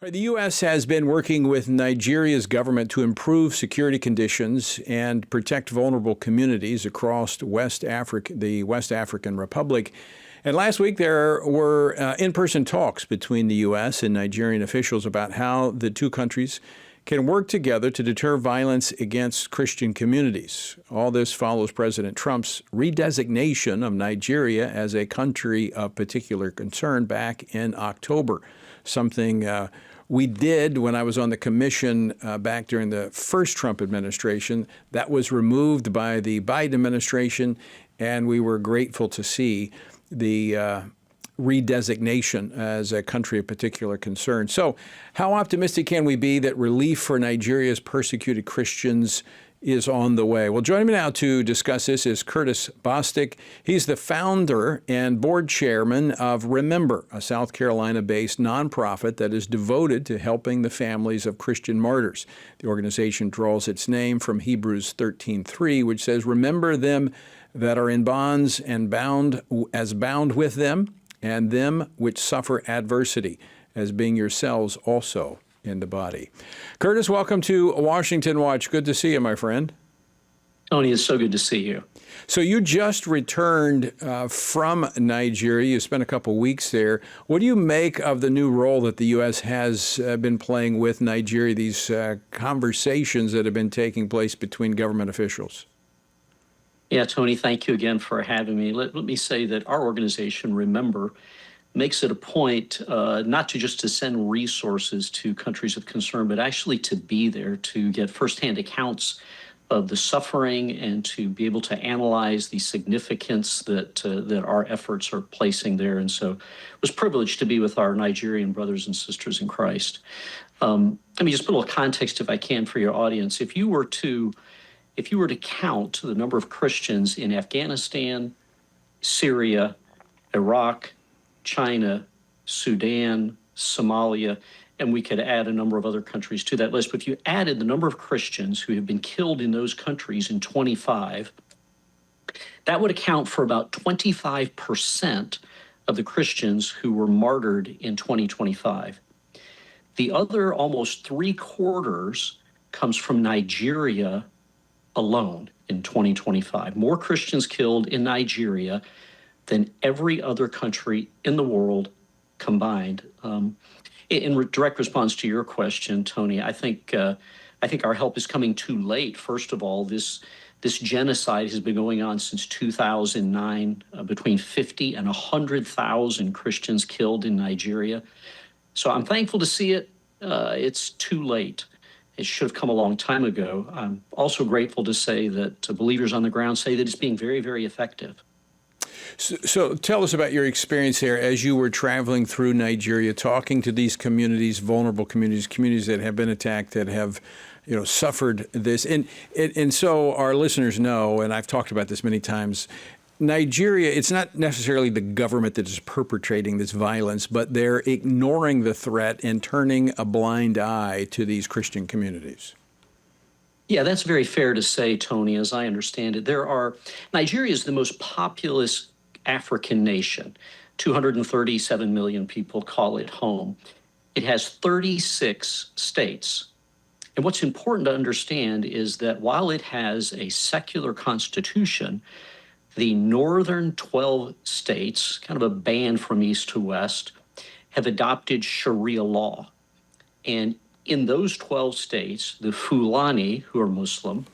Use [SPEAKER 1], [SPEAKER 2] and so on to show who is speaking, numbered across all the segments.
[SPEAKER 1] The U.S. has been working with Nigeria's government to improve security conditions and protect vulnerable communities across the West African Republic. And last week, there were in-person talks between the U.S. and Nigerian officials about how the two countries can work together to deter violence against Christian communities. All this follows President Trump's redesignation of Nigeria as a country of particular concern back in October, something we did when I was on the commission back during the first Trump administration. That was removed by the Biden administration, and we were grateful to see the redesignation as a country of particular concern. So how optimistic can we be that relief for Nigeria's persecuted Christians is on the way? Well, joining me now to discuss this is Curtis Bostic. He's the founder and board chairman of Remember, a South Carolina-based nonprofit that is devoted to helping the families of Christian martyrs. The organization draws its name from Hebrews 13:3, which says, "Remember them that are in bonds and bound with them, and them which suffer adversity, as being yourselves also in the body." Curtis, welcome to Washington Watch. Good to see you, my friend.
[SPEAKER 2] Tony, it's so good to see you.
[SPEAKER 1] So you just returned from Nigeria. You spent a couple weeks there. What do you make of the new role that the U.S. has been playing with Nigeria, these conversations that have been taking place between government officials?
[SPEAKER 2] Yeah, Tony, thank you again for having me. Let me say that our organization, Remember, makes it a point not to send resources to countries of concern, but actually to be there to get firsthand accounts of the suffering and to be able to analyze the significance that our efforts are placing there. And so I was privileged to be with our Nigerian brothers and sisters in Christ. Let me just put a little context, if I can, for your audience. If you were to count the number of Christians in Afghanistan, Syria, Iraq, China, Sudan, Somalia, and we could add a number of other countries to that list. But if you added the number of Christians who have been killed in those countries in 25, that would account for about 25% of the Christians who were martyred in 2025. The other almost 3/4 comes from Nigeria alone in 2025. More Christians killed in Nigeria than every other country in the world combined. In direct response to your question, Tony, I think our help is coming too late. First of all, this genocide has been going on since 2009, between 50 and 100,000 Christians killed in Nigeria. So I'm thankful to see it. It's too late. It should have come a long time ago. I'm also grateful to say that believers on the ground say that it's being very, very effective.
[SPEAKER 1] So tell us about your experience there as you were traveling through Nigeria, talking to these communities, vulnerable communities that have been attacked, that have, suffered this. And so our listeners know, and I've talked about this many times, Nigeria, it's not necessarily the government that is perpetrating this violence, but they're ignoring the threat and turning a blind eye to these Christian communities.
[SPEAKER 2] Yeah, that's very fair to say, Tony, as I understand it. Nigeria is the most populous African nation. 237 million people call it home. It has 36 states. And what's important to understand is that while it has a secular constitution, the northern 12 states, kind of a band from east to west, have adopted Sharia law. And in those 12 states, the Fulani, who are Muslim,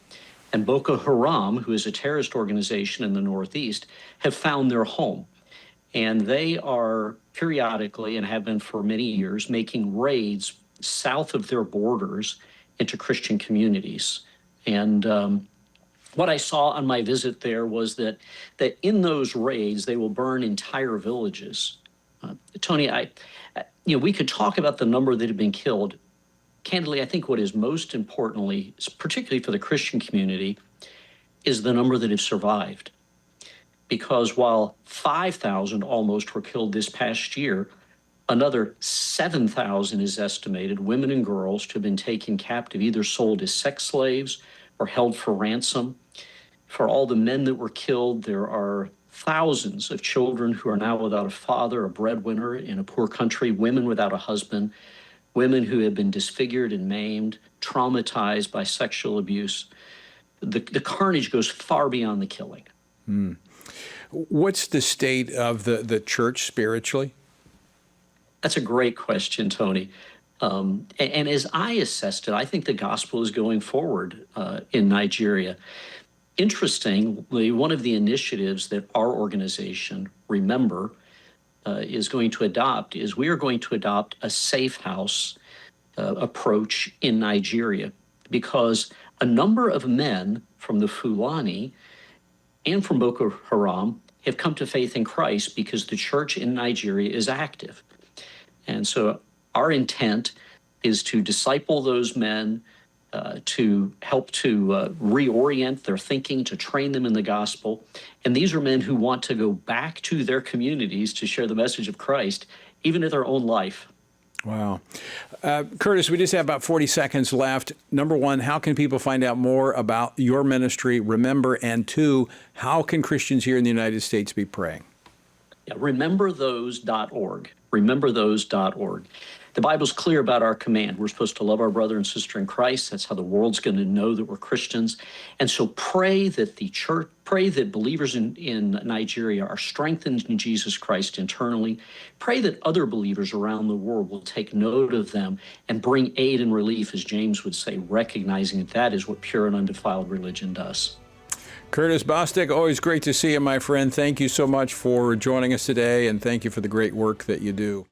[SPEAKER 2] and Boko Haram, who is a terrorist organization in the Northeast, have found their home. And they are periodically, and have been for many years, making raids south of their borders into Christian communities. And what I saw on my visit there was that in those raids, they will burn entire villages. Tony, we could talk about the number that have been killed. Candidly, I think what is most importantly, particularly for the Christian community, is the number that have survived. Because while 5,000 almost were killed this past year, another 7,000 is estimated, women and girls, to have been taken captive, either sold as sex slaves or held for ransom. For all the men that were killed, there are thousands of children who are now without a father, a breadwinner in a poor country, women without a husband. women who have been disfigured and maimed, traumatized by sexual abuse. The carnage goes far beyond the killing.
[SPEAKER 1] What's the state of the church spiritually?
[SPEAKER 2] That's a great question, Tony. And as I assessed it, I think the gospel is going forward in Nigeria. Interestingly, one of the initiatives that our organization, Remember, is going to adopt is we are going to adopt a safe house approach in Nigeria, because a number of men from the Fulani and from Boko Haram have come to faith in Christ because the church in Nigeria is active. And so our intent is to disciple those men, to help to reorient their thinking, to train them in the gospel. And these are men who want to go back to their communities to share the message of Christ, even in their own life.
[SPEAKER 1] Wow. Curtis, we just have about 40 seconds left. Number one, how can people find out more about your ministry, Remember? And two, how can Christians here in the United States be praying?
[SPEAKER 2] Yeah, rememberthose.org. Rememberthose.org. The Bible's clear about our command. We're supposed to love our brother and sister in Christ. That's how the world's going to know that we're Christians. And so pray that the church, pray that believers in Nigeria are strengthened in Jesus Christ internally. Pray that other believers around the world will take note of them and bring aid and relief, as James would say, recognizing that that is what pure and undefiled religion does.
[SPEAKER 1] Curtis Bostic, always great to see you, my friend. Thank you so much for joining us today, and thank you for the great work that you do.